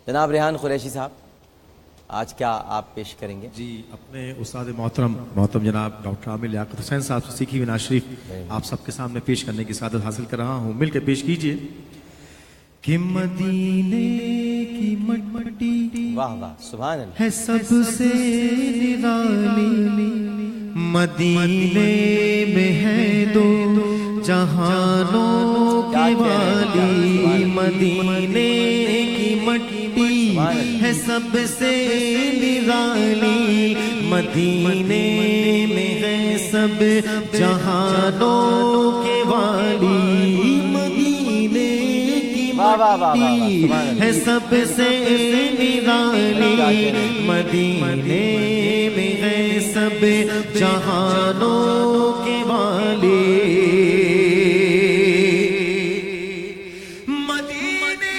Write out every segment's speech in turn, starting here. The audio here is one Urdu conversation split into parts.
جناب ریحان قریشی صاحب آج کیا آپ پیش کریں گے؟ جی اپنے استاد محترم جناب ڈاکٹر عامر لیاقت حسین صاحب سے سیکھی ہوئی نعت شریف آپ سب کے سامنے پیش کرنے کی سعادت حاصل کر رہا ہوں. مل کے پیش کیجئے. کہ مدینے کی مٹی واہ واہ سبحان اللہ ہے سب سے نرالی، مدینے میں ہے دو جہانوں کی والی، مدینے کی مٹی ہے سب سے نرالی، مدینے میں ہے سب جہانوں کے والی، مدینے کی مٹی ہے سب سے نرالی، مدینے میں ہے سب جہانوں کے والی، مدینے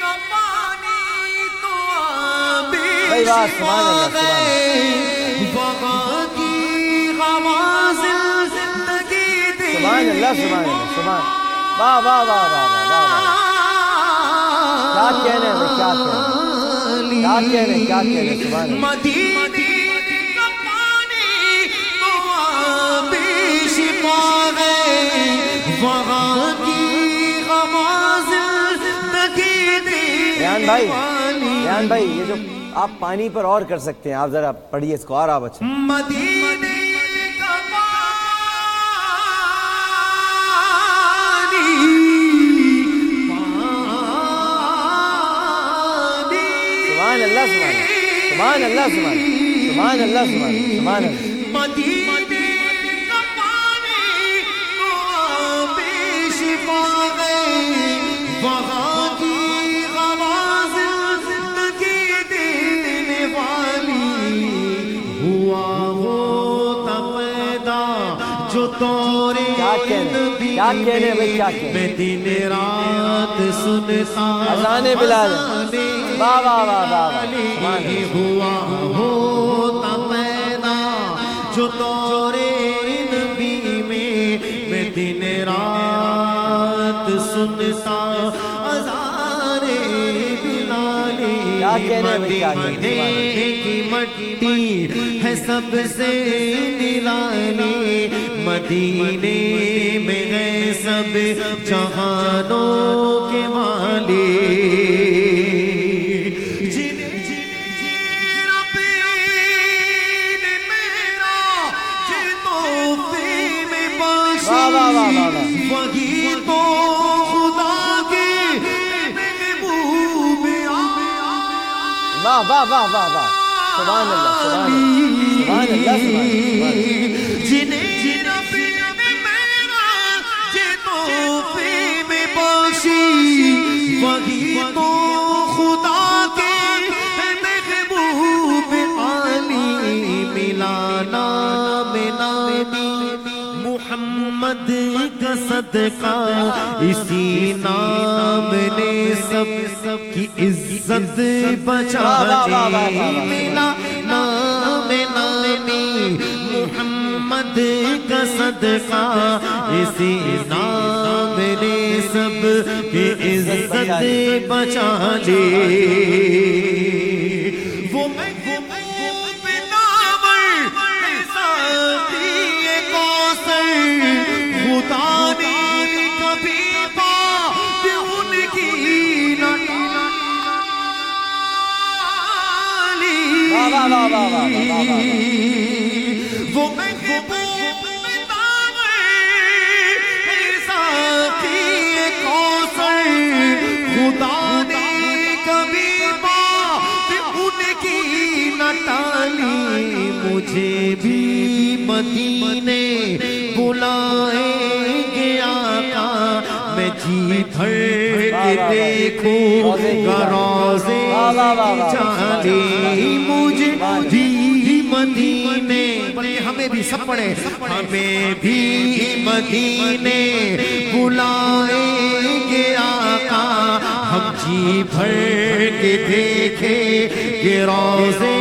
کا پانی تو آبِ شفا ہے، وہاں کی ہوا زندگی دی، سبحان اللہ سبحان اللہ سبحان واہ واہ واہ واہ واہ کیا کہنے ہیں کیا کہنے ہیں کیا کہنے ہیں سبحان اللہ. مدینے کا پانی تو آبِ شفا ہے، وہاں کی ہوا زندگی دی. ریحان بھائی یہ جو آپ پانی پر اور کر سکتے ہیں، آپ ذرا پڑھیے اس کو اور آپ اچھا. مدینے کا سبحان اللہ سبحان اللہ سبحان اللہ سبحان اللہ. مدینے کا پانی تو آبِ شفا ہے، وہاں کی ہوا زندگی دینے والی، ہوا ہوتا پیدا جو دور نبی میں دن رات سنتا اذان بلال واہ واہ واہ واہ ہوا ہوتا پیدا جو دور نبی میں دن رات سنتا اذان بلال، مدینے کی مٹی ہے سب سے نرالی، مدینے میں ہے سب جہانوں کے والی، وہی تو خدا کی محبوب واہ واہ واہ واہ واہ سبحان اللہ سبحان اللہ سبحان اللہ. جنہیں ربی نے میرا یہ تحفے میں بخشی، وہی تو خدا کے محبوب عالی، ملا نام نامی محمد کا صدقہ، اسی نام نے سب کی عزت بچا لی، ملا نام نامی محمد کا صدقہ، اسی نام نے سب کی عزت بچا لی، وہ محبوب ناور ساقی کوثر، خدا نے کبھی بات ان کی نہ ٹالی، وہ محبوب ناور ساقی کوثر، خدا نے کبھی بات ان کی نہ ٹالی، مجھے بھی مدینے بلائیں گے آقا، میں جی بھر کے دیکھوں گا روضے جالی، مجھے بھی مدینے، ہمیں بھی سب پڑھے، ہمیں بھی مدینے بلائیں گے آقا، ہم جی بھر کے دیکھیں گے روضے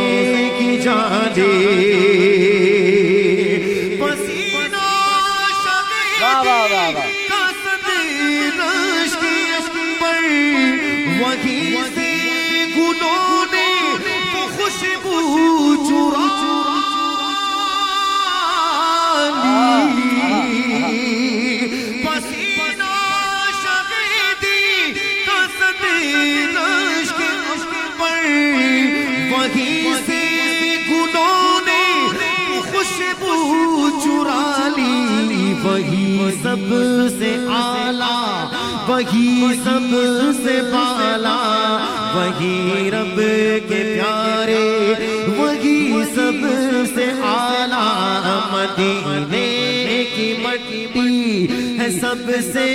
کی جالی، وہیں سے گلوں نے وہ خوشبو چرا لی، پسینہ شہیدی کا صدر عشق پر، وہیں سے گلوں نے وہ خوشبو چرا لی، وہی سب سے اعلیٰ، وہی سب سے بالا، وہی رب کے پیارے، وہی سب سے اعلیٰ، مدینے کی مٹی ہے سب سے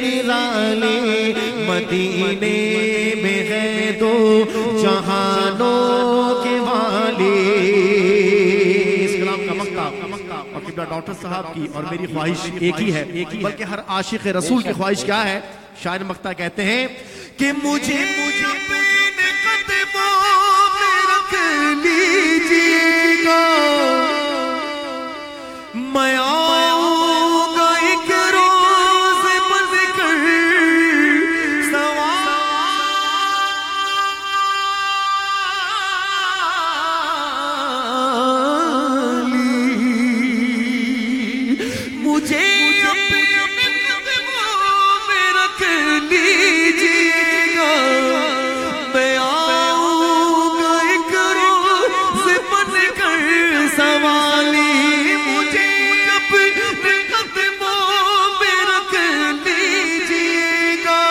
نرالی، مدینے میں ہے دو جہانوں کے والی۔ اس کلام کا مقطع اور قبلہ ڈاکٹر صاحب کی اور میری خواہش ایک ہی ہے، بلکہ ہر عاشق رسول کی خواہش کیا ہے؟ شاعر مقطع کہتے ہیں کہ مجھے اپنے قدموں میں رکھ لیجیے گا، میں آؤں گا ایک روز بن کر سوالی، مجھے اپنے قدموں میں رکھ لیجیے گا، میں آؤں گا ایک روز بن کر سوالی، مجھے اپنے قدموں میں رکھ لیجیے گا،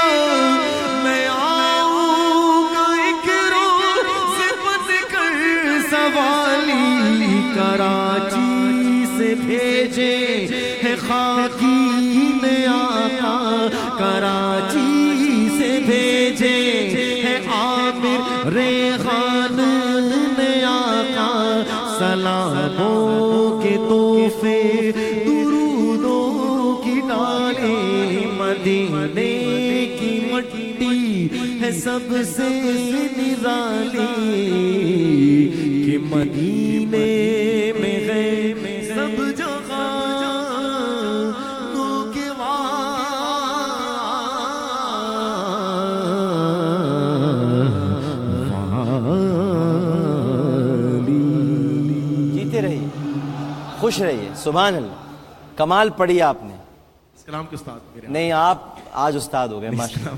میں آؤں گا ایک روز بن کر سوالی، کراچی سے بھیجے ہے خاکین آقا، کراچی سے بھیجے ہے عامر ریحان نے آقا، سلاموں کے تحفے درودوں کی ڈالیں، مدینے کی مٹی ہے سب سے نرالی، کہ مدینے میں ہے سب جگہ خوش رہیے۔ سبحان اللہ، کمال پڑھی آپ نے۔ اس کلام کے استاد میرے نہیں، آپ آج استاد ہو گئے ماشاءاللہ۔